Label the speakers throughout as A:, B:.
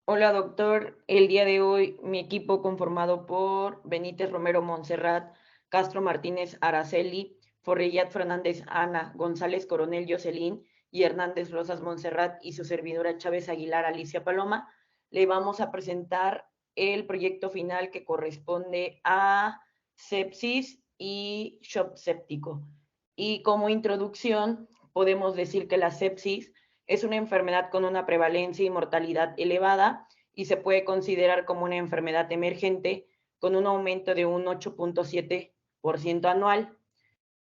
A: Hola, doctor. El día de hoy mi equipo conformado por Benítez Romero Montserrat, Castro Martínez Araceli, Forrillat Fernández Ana, González Coronel Jocelyn y Hernández Rosas Montserrat y su servidora Chávez Aguilar Alicia Paloma, le vamos a presentar el proyecto final que corresponde a sepsis y shock séptico. Y como introducción, podemos decir que la sepsis es una enfermedad con una prevalencia y mortalidad elevada y se puede considerar como una enfermedad emergente con un aumento de un 8.7% anual.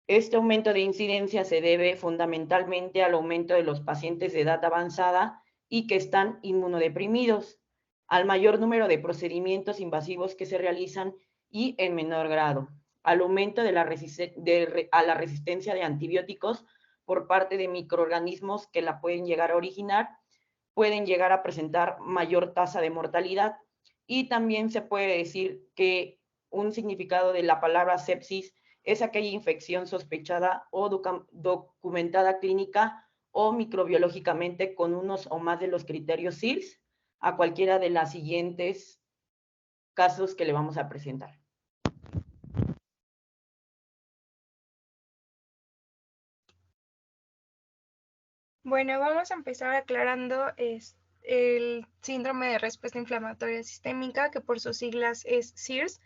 A: Este aumento de incidencia se debe fundamentalmente al aumento de los pacientes de edad avanzada y que están inmunodeprimidos, al mayor número de procedimientos invasivos que se realizan y en menor grado, al aumento de a la resistencia de antibióticos por parte de microorganismos que la pueden llegar a originar, pueden llegar a presentar mayor tasa de mortalidad. Y también se puede decir que un significado de la palabra sepsis es aquella infección sospechada o documentada clínica o microbiológicamente con unos o más de los criterios SILS a cualquiera de las siguientes casos que le vamos a presentar.
B: Bueno, vamos a empezar aclarando el síndrome de respuesta inflamatoria sistémica, que por sus siglas es SIRS,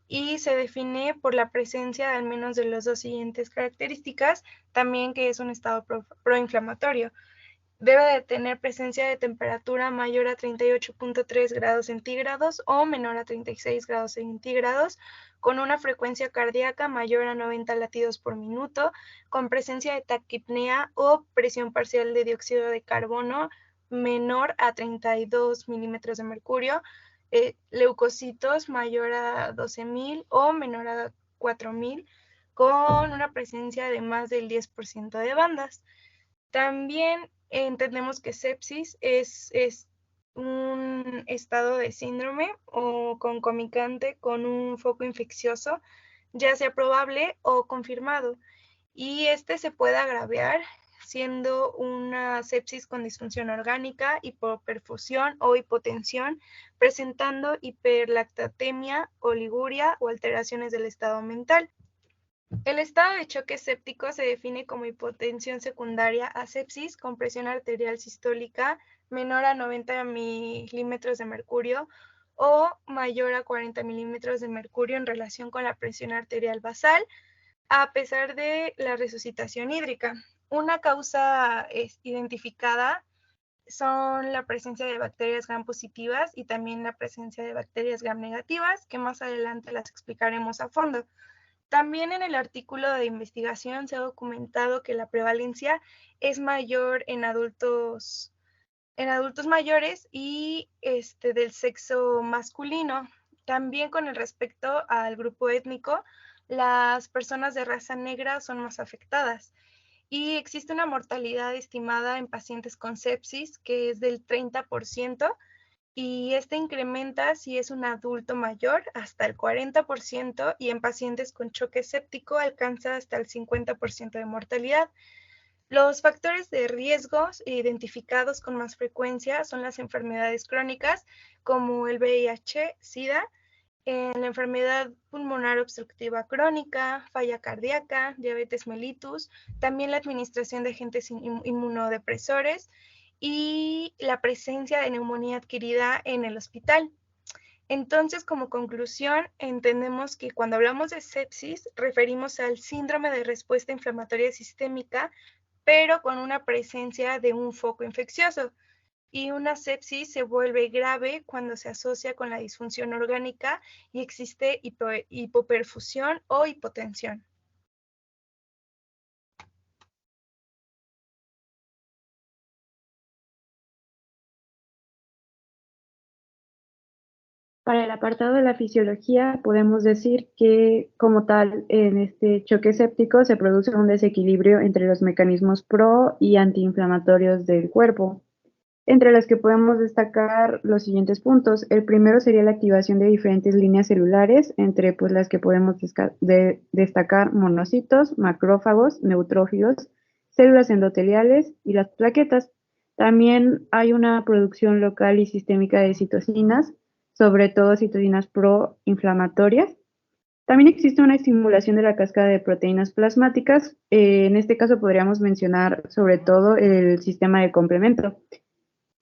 B: y se define por la presencia de al menos de las dos siguientes características, también que es un estado proinflamatorio. Debe de tener presencia de temperatura mayor a 38.3 grados centígrados o menor a 36 grados centígrados, con una frecuencia cardíaca mayor a 90 latidos por minuto, con presencia de taquipnea o presión parcial de dióxido de carbono menor a 32 milímetros de mercurio, leucocitos mayor a 12.000 o menor a 4.000, con una presencia de más del 10% de bandas. También entendemos que sepsis es un estado de síndrome o concomitante con un foco infeccioso, ya sea probable o confirmado, y este se puede agravar siendo una sepsis con disfunción orgánica, hipoperfusión o hipotensión, presentando hiperlactatemia, oliguria o alteraciones del estado mental. El estado de choque séptico se define como hipotensión secundaria a sepsis con presión arterial sistólica menor a 90 milímetros de mercurio o mayor a 40 milímetros de mercurio en relación con la presión arterial basal, a pesar de la resucitación hídrica. Una causa identificada son la presencia de bacterias gram positivas y también la presencia de bacterias gram negativas, que más adelante las explicaremos a fondo. También en el artículo de investigación se ha documentado que la prevalencia es mayor en adultos mayores y del sexo masculino. También con el respecto al grupo étnico, las personas de raza negra son más afectadas y existe una mortalidad estimada en pacientes con sepsis que es del 30%, y este incrementa si es un adulto mayor hasta el 40% y en pacientes con choque séptico alcanza hasta el 50% de mortalidad. Los factores de riesgos identificados con más frecuencia son las enfermedades crónicas como el VIH, SIDA, la enfermedad pulmonar obstructiva crónica, falla cardíaca, diabetes mellitus, también la administración de agentes inmunodepresores y la presencia de neumonía adquirida en el hospital. Entonces, como conclusión, entendemos que cuando hablamos de sepsis, referimos al síndrome de respuesta inflamatoria sistémica, pero con una presencia de un foco infeccioso. Y una sepsis se vuelve grave cuando se asocia con la disfunción orgánica y existe hipoperfusión o hipotensión.
C: Para el apartado de la fisiología, podemos decir que, como tal, en este choque séptico se produce un desequilibrio entre los mecanismos pro y antiinflamatorios del cuerpo, entre los que podemos destacar los siguientes puntos. El primero sería la activación de diferentes líneas celulares, entre pues, las que podemos destacar monocitos, macrófagos, neutrófilos, células endoteliales y las plaquetas. También hay una producción local y sistémica de citocinas, sobre todo citocinas proinflamatorias. También existe una estimulación de la cascada de proteínas plasmáticas. En este caso podríamos mencionar sobre todo el sistema de complemento,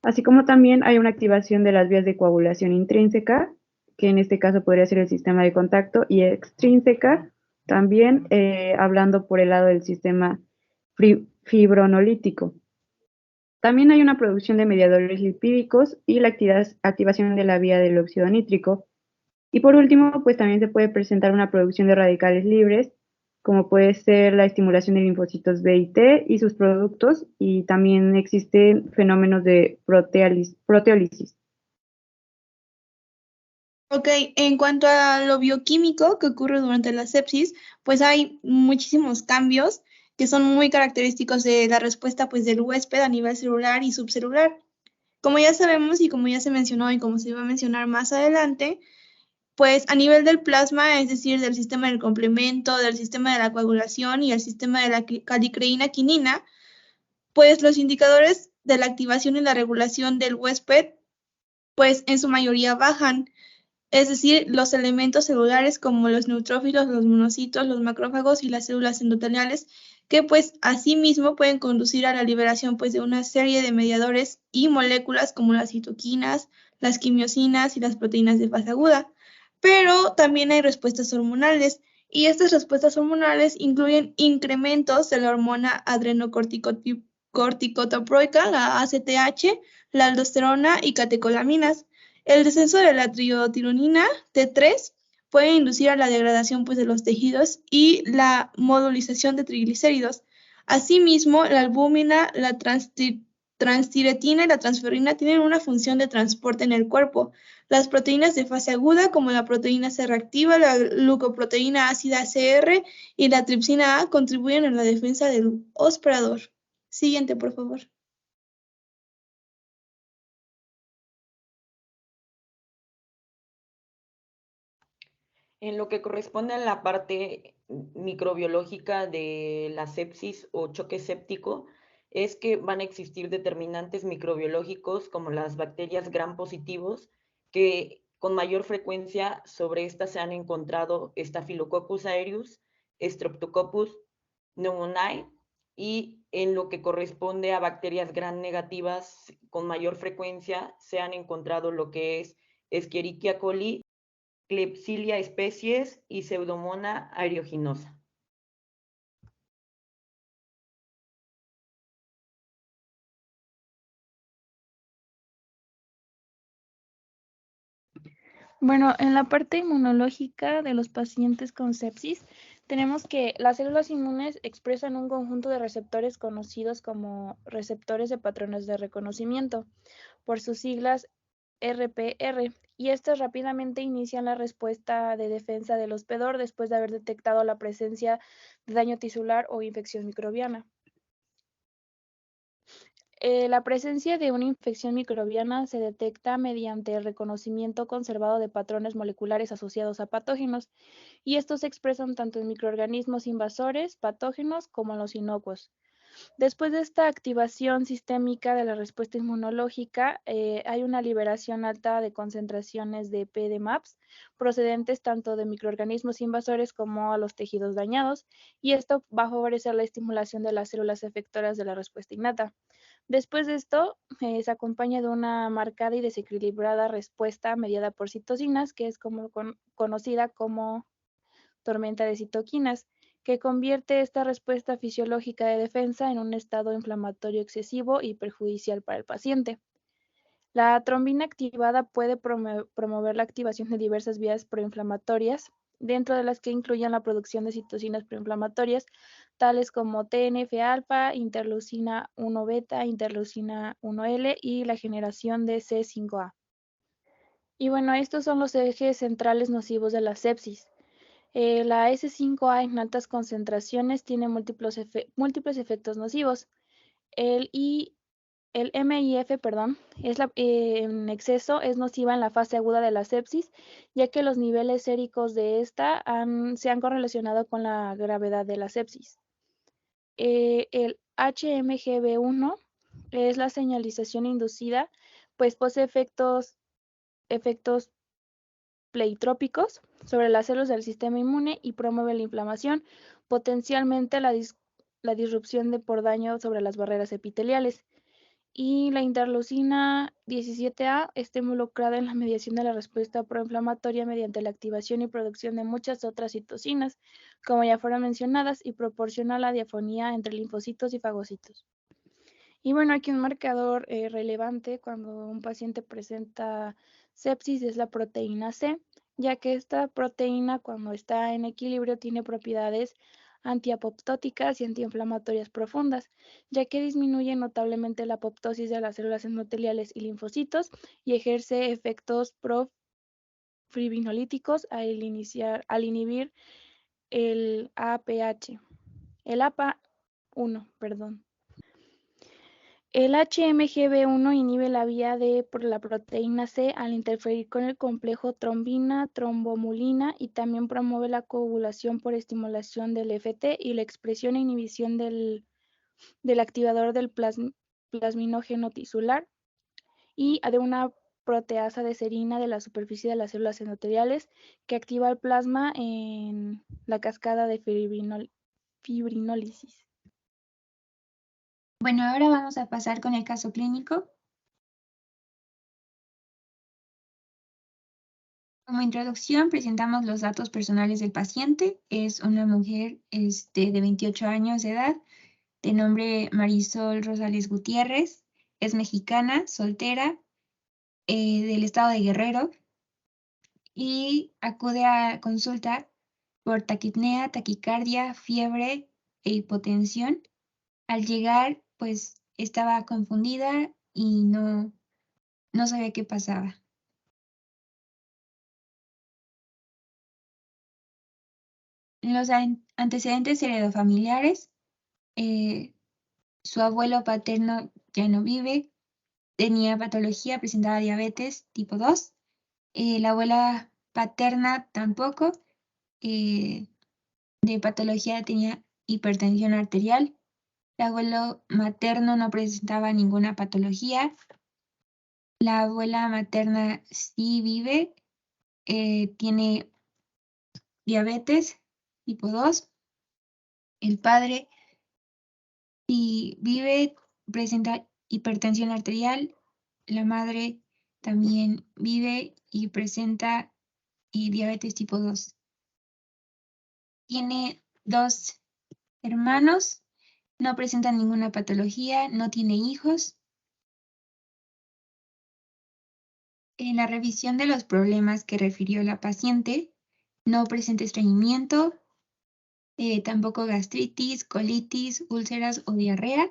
C: así como también hay una activación de las vías de coagulación intrínseca, que en este caso podría ser el sistema de contacto, y extrínseca, también hablando por el lado del sistema fibronolítico. También hay una producción de mediadores lipídicos y la activación de la vía del óxido nítrico. Y por último, pues también se puede presentar una producción de radicales libres, como puede ser la estimulación de linfocitos B y T y sus productos, y también existen fenómenos de proteólisis.
D: Ok, en cuanto a lo bioquímico que ocurre durante la sepsis, pues hay muchísimos cambios que son muy característicos de la respuesta pues, del huésped a nivel celular y subcelular. Como ya sabemos y como ya se mencionó y como se va a mencionar más adelante, pues a nivel del plasma, es decir, del sistema del complemento, del sistema de la coagulación y el sistema de la calicreína quinina, pues los indicadores de la activación y la regulación del huésped, pues en su mayoría bajan. Es decir, los elementos celulares como los neutrófilos, los monocitos, los macrófagos y las células endoteliales, que pues asimismo pueden conducir a la liberación pues de una serie de mediadores y moléculas como las citoquinas, las quimiosinas y las proteínas de fase aguda. Pero también hay respuestas hormonales y estas respuestas hormonales incluyen incrementos de la hormona adrenocorticotropica, la ACTH, la aldosterona y catecolaminas. El descenso de la triotironina T3 puede inducir a la degradación pues, de los tejidos y la modulización de triglicéridos. Asimismo, la albúmina, la transtiretina y la transferrina tienen una función de transporte en el cuerpo. Las proteínas de fase aguda, como la proteína C reactiva, la glucoproteína ácida CR y la tripsina A, contribuyen a la defensa del hospedador. Siguiente, por favor.
A: En lo que corresponde a la parte microbiológica de la sepsis o choque séptico, es que van a existir determinantes microbiológicos como las bacterias gram positivos, que con mayor frecuencia sobre estas se han encontrado Staphylococcus aureus, Streptococcus pneumoniae, y en lo que corresponde a bacterias gram negativas, con mayor frecuencia se han encontrado lo que es Escherichia coli, Klebsiella especies y Pseudomonas aeruginosa.
B: Bueno, en la parte inmunológica de los pacientes con sepsis, tenemos que las células inmunes expresan un conjunto de receptores conocidos como receptores de patrones de reconocimiento, por sus siglas RPR, y estos rápidamente inician la respuesta de defensa del hospedador después de haber detectado la presencia de daño tisular o infección microbiana. La presencia de una infección microbiana se detecta mediante el reconocimiento conservado de patrones moleculares asociados a patógenos, y estos se expresan tanto en microorganismos invasores, patógenos, como en los inocuos. Después de esta activación sistémica de la respuesta inmunológica, hay una liberación alta de concentraciones de PDMAPs procedentes tanto de microorganismos invasores como a los tejidos dañados, y esto va a favorecer la estimulación de las células efectoras de la respuesta innata. Después de esto, se acompaña de una marcada y desequilibrada respuesta mediada por citocinas, que es conocida como tormenta de citoquinas, que convierte esta respuesta fisiológica de defensa en un estado inflamatorio excesivo y perjudicial para el paciente. La trombina activada puede promover la activación de diversas vías proinflamatorias, dentro de las que incluyen la producción de citocinas proinflamatorias, tales como TNF-alfa, interleucina 1 beta, interleucina 1L y la generación de C5A. Y bueno, estos son los ejes centrales nocivos de la sepsis. La S5A en altas concentraciones tiene múltiples efectos nocivos. El MIF, en exceso es nociva en la fase aguda de la sepsis, ya que los niveles séricos de esta se han correlacionado con la gravedad de la sepsis. El HMGB1
E: es la señalización inducida, pues posee efectos pleitrópicos sobre las células del sistema inmune y promueve la inflamación, potencialmente la disrupción por daño sobre las barreras epiteliales. Y la interleucina 17A está involucrada en la mediación de la respuesta proinflamatoria mediante la activación y producción de muchas otras citocinas, como ya fueron mencionadas, y proporciona la diafonía entre linfocitos y fagocitos. Y bueno, aquí un marcador relevante cuando un paciente presenta sepsis es la proteína C, ya que esta proteína, cuando está en equilibrio, tiene propiedades antiapoptóticas y antiinflamatorias profundas, ya que disminuye notablemente la apoptosis de las células endoteliales y linfocitos y ejerce efectos profibrinolytíticos al inhibir el APA1, perdón. El HMGB1 inhibe la vía por la proteína C al interferir con el complejo trombina-trombomulina y también promueve la coagulación por estimulación del FT y la expresión e inhibición del activador del plasminógeno tisular y de una proteasa de serina de la superficie de las células endoteliales que activa el plasma en la cascada de fibrinólisis.
F: Bueno, ahora vamos a pasar con el caso clínico. Como introducción, presentamos los datos personales del paciente. Es una mujer de 28 años de edad, de nombre Marisol Rosales Gutiérrez. Es mexicana, soltera, del estado de Guerrero, y acude a consulta por taquipnea, taquicardia, fiebre e hipotensión. Al llegar, pues estaba confundida y no sabía qué pasaba. Los antecedentes heredofamiliares: su abuelo paterno ya no vive, tenía patología, presentaba diabetes tipo 2. La abuela paterna tampoco, de patología tenía hipertensión arterial. El abuelo materno no presentaba ninguna patología. La abuela materna sí vive, tiene diabetes tipo 2. El padre sí vive, presenta hipertensión arterial. La madre también vive y presenta diabetes tipo 2. Tiene 2 hermanos, no presenta ninguna patología, no tiene hijos. En la revisión de los problemas que refirió la paciente, no presenta estreñimiento, tampoco gastritis, colitis, úlceras o diarrea.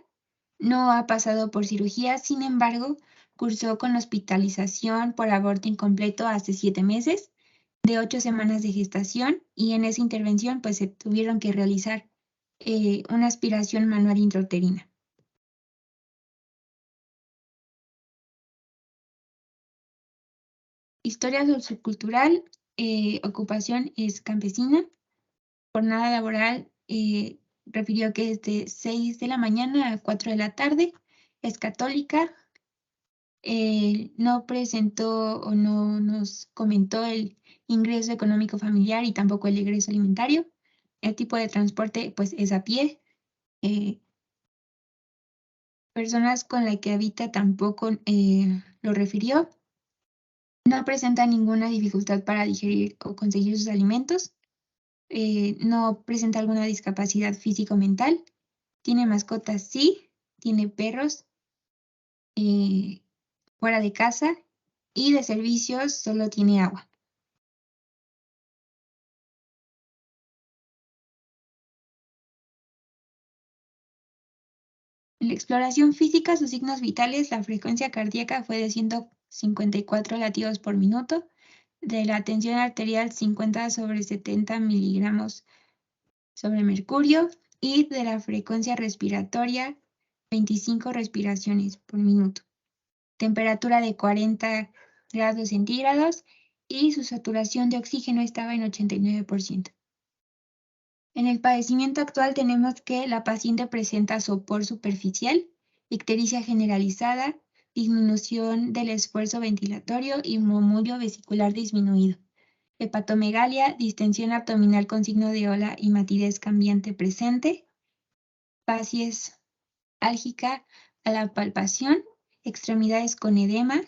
F: No ha pasado por cirugía, sin embargo, cursó con hospitalización por aborto incompleto hace 7 meses, de 8 semanas de gestación, y en esa intervención pues se tuvieron que realizar una aspiración manual intrauterina. Historia sociocultural: ocupación es campesina. Jornada laboral, refirió que es de 6 de la mañana a 4 de la tarde. Es católica. No presentó o no nos comentó el ingreso económico familiar y tampoco el ingreso alimentario. El tipo de transporte pues es a pie. Personas con la que habita tampoco lo refirió. No presenta ninguna dificultad para digerir o conseguir sus alimentos. No presenta alguna discapacidad físico-mental. Tiene mascotas, sí. Tiene perros fuera de casa, y de servicios solo tiene agua. En la exploración física, sus signos vitales: la frecuencia cardíaca fue de 154 latidos por minuto, de la tensión arterial 50/70 miligramos sobre mercurio, y de la frecuencia respiratoria 25 respiraciones por minuto. Temperatura de 40 grados centígrados y su saturación de oxígeno estaba en 89%. En el padecimiento actual tenemos que la paciente presenta sopor superficial ictericia generalizada, disminución del esfuerzo ventilatorio y murmullo vesicular disminuido. Hepatomegalia, distensión abdominal con signo de ola y matidez cambiante presente. Facies álgica a la palpación, extremidades con edema,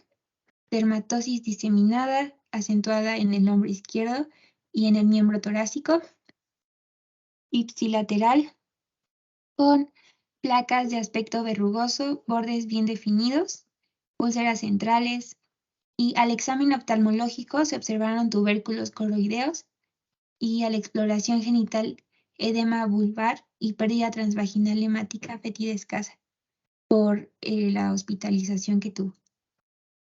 F: dermatosis diseminada, acentuada en el hombro izquierdo y en el miembro torácico. Ipsilateral, con placas de aspecto verrugoso, bordes bien definidos, úlceras centrales, y al examen oftalmológico se observaron tubérculos coroideos y a la exploración genital edema vulvar y pérdida transvaginal hemática fetida escasa por la hospitalización que tuvo.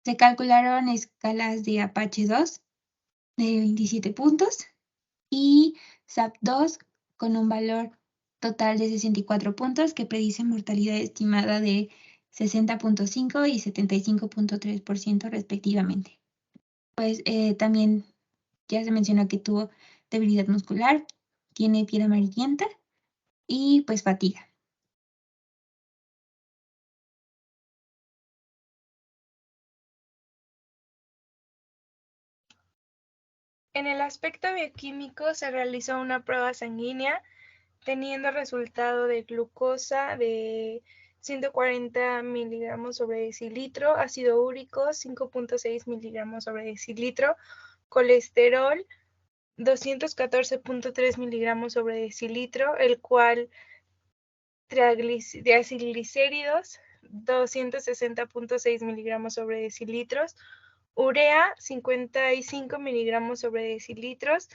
F: Se calcularon escalas de Apache 2 de 27 puntos y SAP2 con un valor total de 64 puntos que predice mortalidad estimada de 60.5 y 75.3% respectivamente. Pues también ya se mencionó que tuvo debilidad muscular, tiene piel amarillenta y pues fatiga.
B: En el aspecto bioquímico se realizó una prueba sanguínea teniendo resultado de glucosa de 140 miligramos sobre decilitro, ácido úrico 5.6 miligramos sobre decilitro, colesterol 214.3 miligramos sobre decilitro, el cual triglicéridos 260.6 miligramos sobre decilitros, urea 55 miligramos sobre decilitros,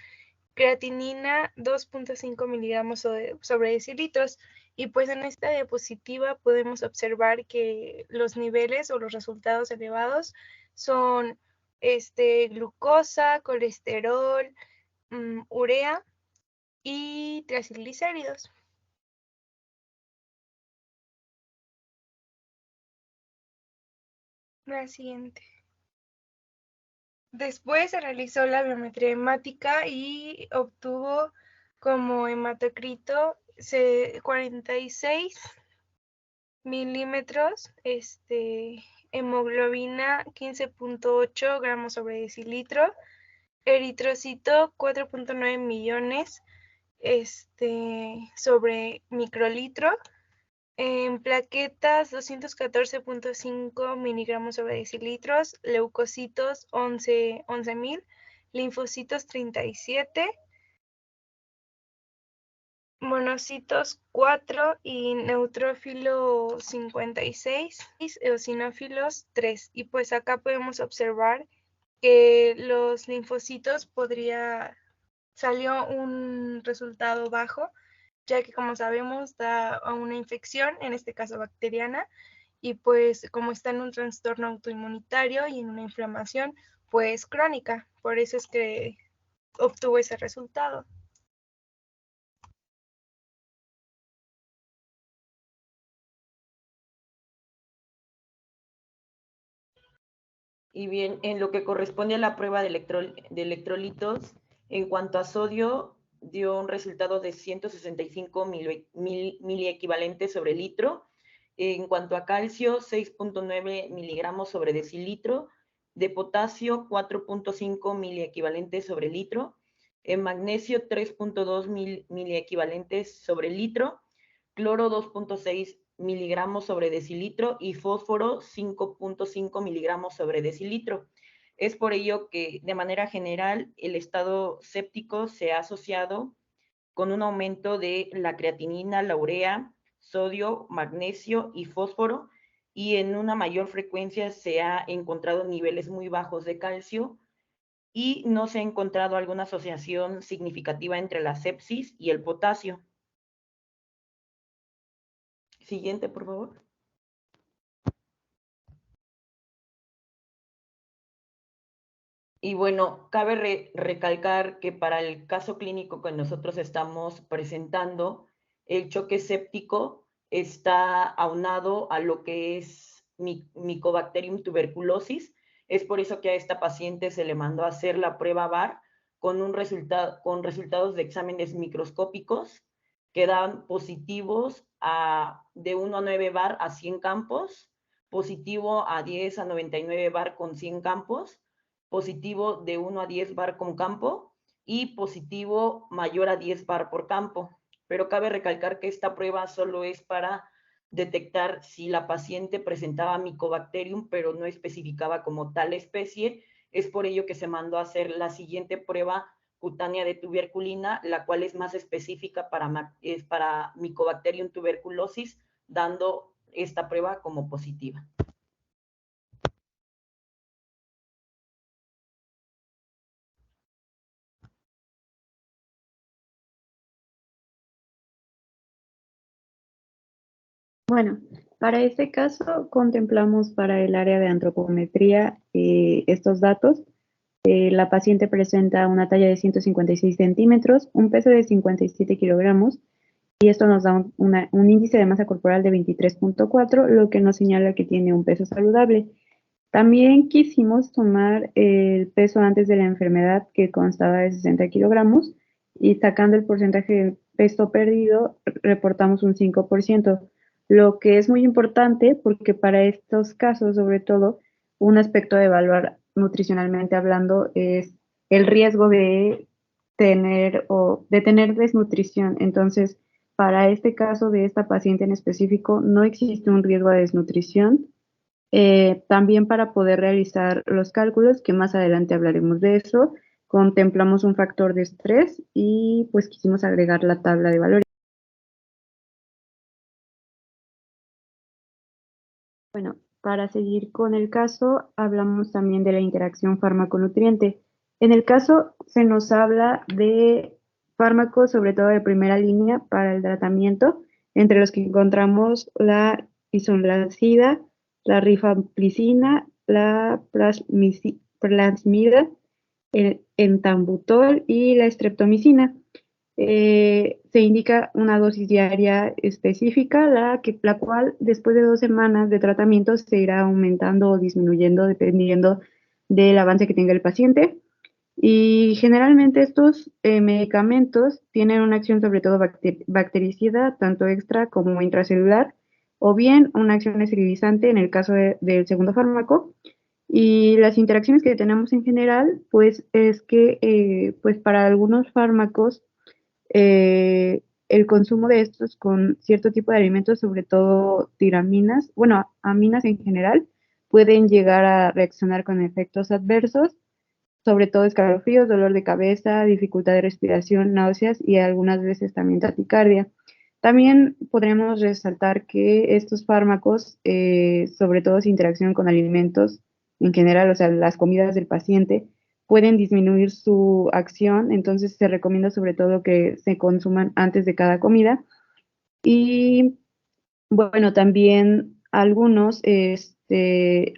B: creatinina 2.5 miligramos sobre decilitros. Y pues en esta diapositiva podemos observar que los niveles o los resultados elevados son glucosa, colesterol, urea y triglicéridos. La siguiente. Después se realizó la biometría hemática y obtuvo como hematocrito 46 milímetros, hemoglobina 15.8 gramos sobre decilitro, eritrocito 4.9 millones sobre microlitro, en plaquetas 214.5 miligramos sobre decilitros, leucocitos 11.000, linfocitos 37, monocitos 4 y neutrófilo 56, eosinófilos 3. Y pues acá podemos observar que los linfocitos salió un resultado bajo, ya que como sabemos da a una infección, en este caso bacteriana, y pues como está en un trastorno autoinmunitario y en una inflamación pues crónica, por eso es que obtuvo ese resultado.
A: Y bien, en lo que corresponde a la prueba de electrolitos, en cuanto a sodio, dio un resultado de 165 miliequivalentes sobre litro. En cuanto a calcio, 6.9 miligramos sobre decilitro. De potasio, 4.5 miliequivalentes sobre litro. En magnesio, 3.2 miliequivalentes sobre litro. Cloro, 2.6 miligramos sobre decilitro y fósforo 5.5 miligramos sobre decilitro. Es por ello que de manera general el estado séptico se ha asociado con un aumento de la creatinina, la urea, sodio, magnesio y fósforo, y en una mayor frecuencia se ha encontrado niveles muy bajos de calcio y no se ha encontrado alguna asociación significativa entre la sepsis y el potasio. Siguiente, por favor. Y bueno, cabe recalcar que para el caso clínico que nosotros estamos presentando, el choque séptico está aunado a lo que es Mycobacterium tuberculosis. Es por eso que a esta paciente se le mandó a hacer la prueba VAR con resultados de exámenes microscópicos que dan positivos de 1 a 9 bar a 100 campos, positivo a 10 a 99 bar con 100 campos, positivo de 1 a 10 bar con campo y positivo mayor a 10 bar por campo. Pero cabe recalcar que esta prueba solo es para detectar si la paciente presentaba Mycobacterium, pero no especificaba como tal especie. Es por ello que se mandó a hacer la siguiente prueba cutánea de tuberculina, la cual es más específica para Mycobacterium tuberculosis, dando esta prueba como positiva.
C: Bueno, para este caso contemplamos para el área de antropometría estos datos. La paciente presenta una talla de 156 centímetros, un peso de 57 kilogramos, y esto nos da un índice de masa corporal de 23.4, lo que nos señala que tiene un peso saludable. También quisimos tomar el peso antes de la enfermedad, que constaba de 60 kilogramos, y sacando el porcentaje de peso perdido, reportamos un 5%, lo que es muy importante porque para estos casos, sobre todo, un aspecto de evaluar nutricionalmente hablando es el riesgo de tener desnutrición. Entonces, para este caso de esta paciente en específico, no existe un riesgo de desnutrición. También para poder realizar los cálculos, que más adelante hablaremos de eso, contemplamos un factor de estrés y pues quisimos agregar la tabla de valores. Bueno, para seguir con el caso, hablamos también de la interacción fármaco-nutriente. En el caso se nos habla de fármacos, sobre todo de primera línea para el tratamiento, entre los que encontramos la isoniazida, la rifampicina, la plasmida, el etambutol y la streptomicina. Se indica una dosis diaria específica, la cual después de 2 semanas de tratamiento se irá aumentando o disminuyendo dependiendo del avance que tenga el paciente. Y generalmente estos medicamentos tienen una acción sobre todo bactericida, tanto extra como intracelular, o bien una acción esterilizante en el caso del segundo fármaco. Y las interacciones que tenemos en general, pues es que pues para algunos fármacos el consumo de estos con cierto tipo de alimentos, sobre todo tiraminas, bueno, aminas en general, pueden llegar a reaccionar con efectos adversos, sobre todo escalofríos, dolor de cabeza, dificultad de respiración, náuseas y algunas veces también taquicardia. También podremos resaltar que estos fármacos, sobre todo su interacción con alimentos en general, o sea, las comidas del paciente, pueden disminuir su acción, entonces se recomienda sobre todo que se consuman antes de cada comida. Y bueno, también algunos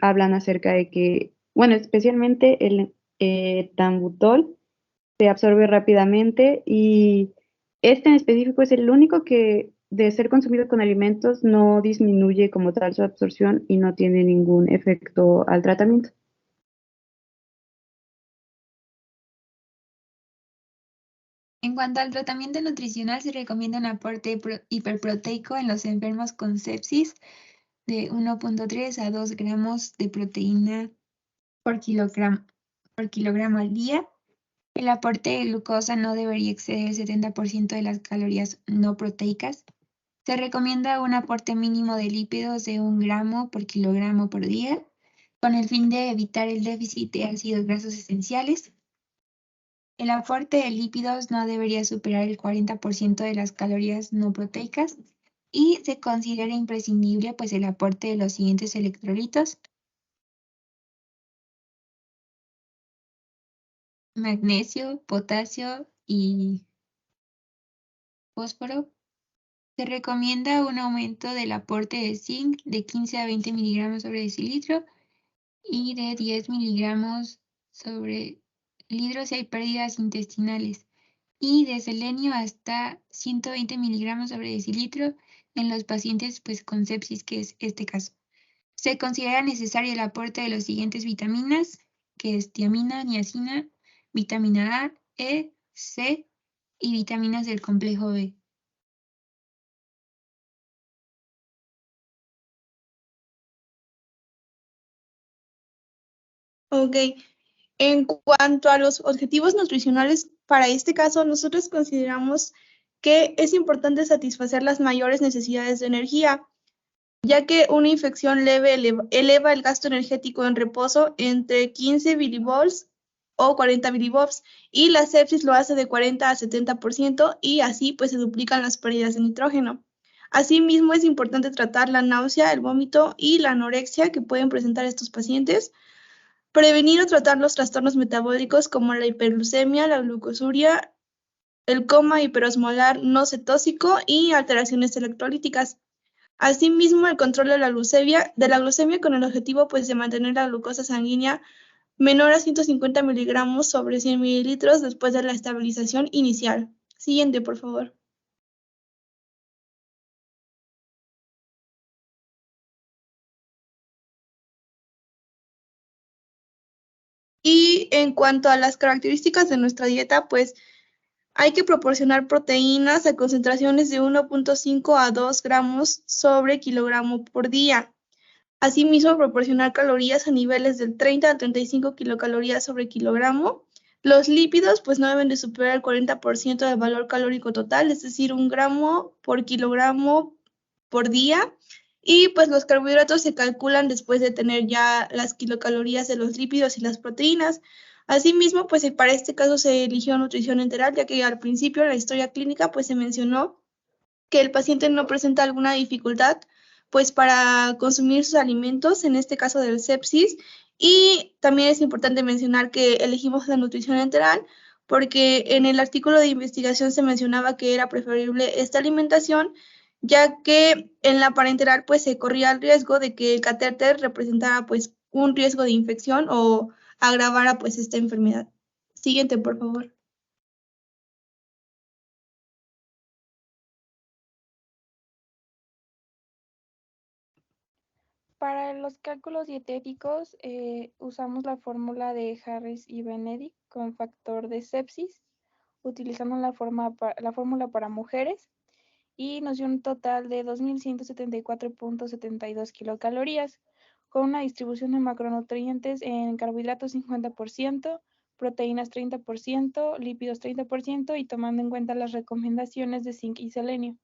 C: hablan acerca de que, bueno, especialmente el tambutol se absorbe rápidamente y este en específico es el único que de ser consumido con alimentos no disminuye como tal su absorción y no tiene ningún efecto al tratamiento.
F: En cuanto al tratamiento nutricional, se recomienda un aporte hiperproteico en los enfermos con sepsis de 1.3 a 2 gramos de proteína por kilogramo al día. El aporte de glucosa no debería exceder el 70% de las calorías no proteicas. Se recomienda un aporte mínimo de lípidos de 1 gramo por kilogramo por día, con el fin de evitar el déficit de ácidos grasos esenciales. El aporte de lípidos no debería superar el 40% de las calorías no proteicas y se considera imprescindible pues el aporte de los siguientes electrolitos: magnesio, potasio y fósforo. Se recomienda un aumento del aporte de zinc de 15 a 20 miligramos sobre decilitro y de 10 miligramos sobre litro si hay pérdidas intestinales, y de selenio hasta 120 miligramos sobre decilitro en los pacientes pues, con sepsis, que es este caso. Se considera necesario el aporte de las siguientes vitaminas, que es tiamina, niacina, vitamina A, E, C y vitaminas del complejo B.
D: Ok. En cuanto a los objetivos nutricionales, para este caso, nosotros consideramos que es importante satisfacer las mayores necesidades de energía, ya que una infección leve eleva el gasto energético en reposo entre 15 bilivolts o 40 bilivolts, y la sepsis lo hace de 40 a 70%, y así pues se duplican las pérdidas de nitrógeno. Asimismo, es importante tratar la náusea, el vómito y la anorexia que pueden presentar estos pacientes, prevenir o tratar los trastornos metabólicos como la hiperglucemia, la glucosuria, el coma hiperosmolar no cetóxico y alteraciones electrolíticas. Asimismo, el control de la glucemia con el objetivo pues, de mantener la glucosa sanguínea menor a 150 miligramos sobre 100 mililitros después de la estabilización inicial. Siguiente, por favor. Y en cuanto a las características de nuestra dieta, pues hay que proporcionar proteínas a concentraciones de 1.5 a 2 gramos sobre kilogramo por día. Asimismo, proporcionar calorías a niveles del 30 a 35 kilocalorías sobre kilogramo. Los lípidos pues no deben de superar el 40% del valor calórico total, es decir, 1 gramo por kilogramo por día. Y pues los carbohidratos se calculan después de tener ya las kilocalorías de los lípidos y las proteínas. Asimismo, pues para este caso se eligió nutrición enteral, ya que al principio en la historia clínica pues se mencionó que el paciente no presenta alguna dificultad pues para consumir sus alimentos, en este caso del sepsis. Y también es importante mencionar que elegimos la nutrición enteral porque en el artículo de investigación se mencionaba que era preferible esta alimentación, ya que en la parenteral pues se corría el riesgo de que el catéter representara pues un riesgo de infección o agravara pues esta enfermedad. Siguiente, por favor.
E: Para los cálculos dietéticos usamos la fórmula de Harris y Benedict con factor de sepsis, utilizando la fórmula para mujeres, y nos dio un total de 2.174.72 kilocalorías, con una distribución de macronutrientes en carbohidratos 50%, proteínas 30%, lípidos 30% y tomando en cuenta las recomendaciones de zinc y selenio.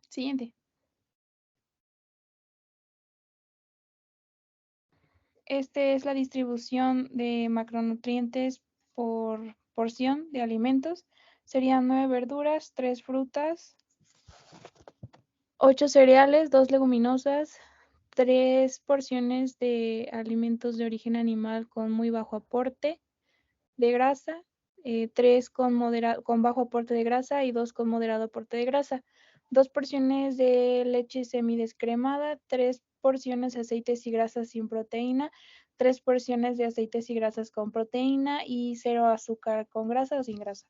E: Siguiente. Esta es la distribución de macronutrientes por porción de alimentos. Serían 9 verduras, 3 frutas, 8 cereales, 2 leguminosas, 3 porciones de alimentos de origen animal con muy bajo aporte de grasa, 3 con bajo aporte de grasa y 2 con moderado aporte de grasa, 2 porciones de leche semidescremada, 3 porciones de aceites y grasas sin proteína, 3 porciones de aceites y grasas con proteína y 0 azúcar con grasa o sin grasa.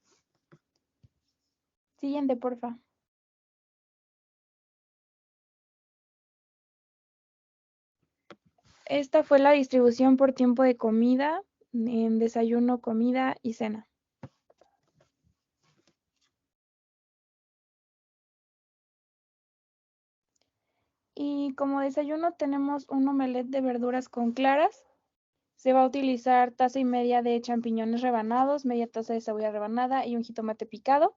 E: Siguiente, porfa. Esta fue la distribución por tiempo de comida, en desayuno, comida y cena. Y como desayuno tenemos un omelette de verduras con claras. Se va a utilizar taza y media de champiñones rebanados, media taza de cebolla rebanada y un jitomate picado.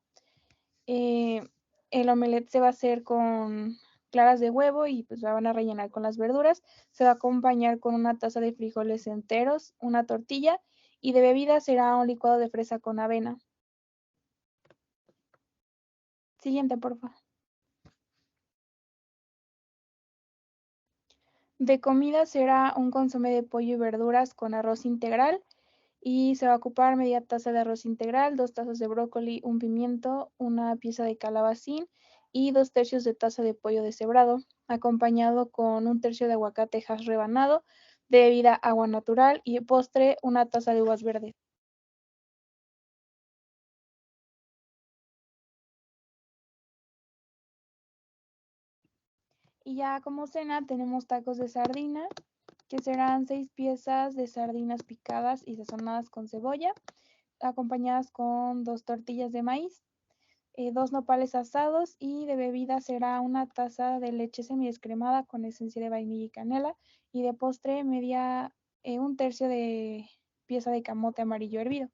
E: El omelette se va a hacer con claras de huevo y pues la van a rellenar con las verduras. Se va a acompañar con una taza de frijoles enteros, una tortilla, y de bebida será un licuado de fresa con avena. Siguiente, por favor. De comida será un consomé de pollo y verduras con arroz integral, y se va a ocupar media taza de arroz integral, 2 tazas de brócoli, un pimiento, una pieza de calabacín y 2 tercios de taza de pollo deshebrado, acompañado con 1/3 de aguacate hash rebanado, de bebida agua natural y de postre una taza de uvas verdes. Y ya como cena tenemos tacos de sardina, que serán 6 piezas de sardinas picadas y sazonadas con cebolla, acompañadas con 2 tortillas de maíz. 2 nopales asados, y de bebida será una taza de leche semidescremada con esencia de vainilla y canela, y de postre un tercio de pieza de camote amarillo hervido.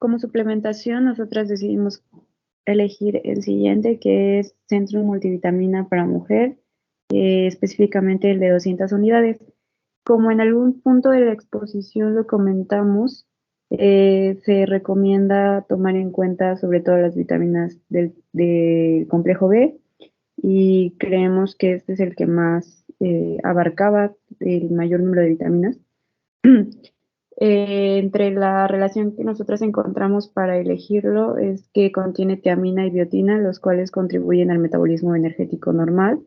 C: Como suplementación, nosotras decidimos elegir el siguiente, que es Centrum Multivitamina para Mujer, específicamente el de 200 unidades. Como en algún punto de la exposición lo comentamos, se recomienda tomar en cuenta sobre todo las vitaminas del complejo B, y creemos que este es el que más abarcaba el mayor número de vitaminas. Entre la relación que nosotras encontramos para elegirlo es que contiene tiamina y biotina, los cuales contribuyen al metabolismo energético normal.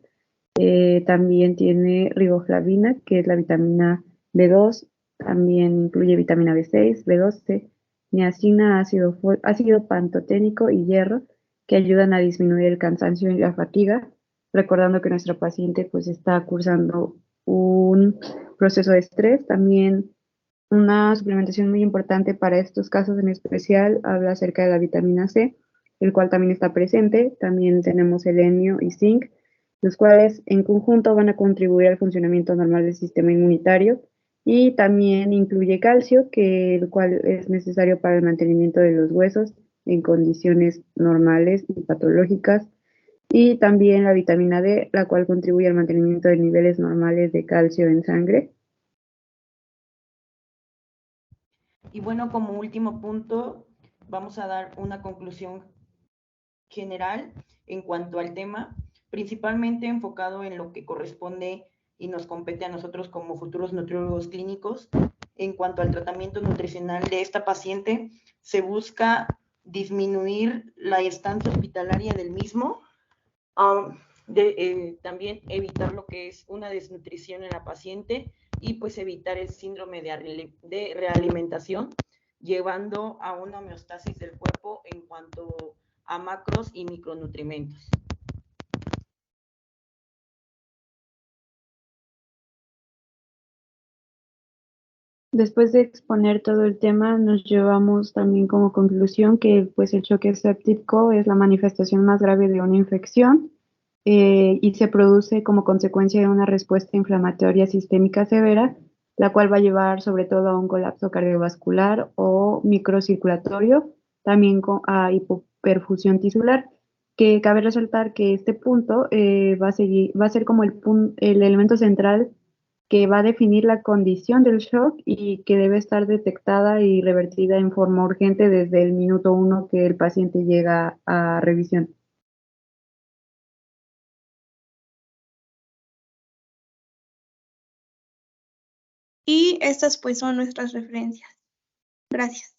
C: También tiene riboflavina, que es la vitamina B2, también incluye vitamina B6, B12, niacina, ácido pantoténico y hierro, que ayudan a disminuir el cansancio y la fatiga, recordando que nuestra paciente pues está cursando un proceso de estrés. También una suplementación muy importante para estos casos en especial habla acerca de la vitamina C, el cual también está presente. También tenemos selenio y zinc, los cuales en conjunto van a contribuir al funcionamiento normal del sistema inmunitario. Y también incluye calcio, el cual es necesario para el mantenimiento de los huesos en condiciones normales y patológicas. Y también la vitamina D, la cual contribuye al mantenimiento de niveles normales de calcio en sangre.
A: Y bueno, como último punto, vamos a dar una conclusión general en cuanto al tema, principalmente enfocado en lo que corresponde y nos compete a nosotros como futuros nutriólogos clínicos. En cuanto al tratamiento nutricional de esta paciente, se busca disminuir la estancia hospitalaria del mismo, también evitar lo que es una desnutrición en la paciente, y pues evitar el síndrome de realimentación, llevando a una homeostasis del cuerpo en cuanto a macros y micronutrientes.
C: Después de exponer todo el tema, nos llevamos también como conclusión que pues el choque séptico es la manifestación más grave de una infección, y se produce como consecuencia de una respuesta inflamatoria sistémica severa, la cual va a llevar sobre todo a un colapso cardiovascular o microcirculatorio, también a hipoperfusión tisular, que cabe resaltar que este punto va a ser como el elemento central que va a definir la condición del shock y que debe estar detectada y revertida en forma urgente desde el minuto 1 que el paciente llega a revisión.
D: Y estas pues son nuestras referencias. Gracias.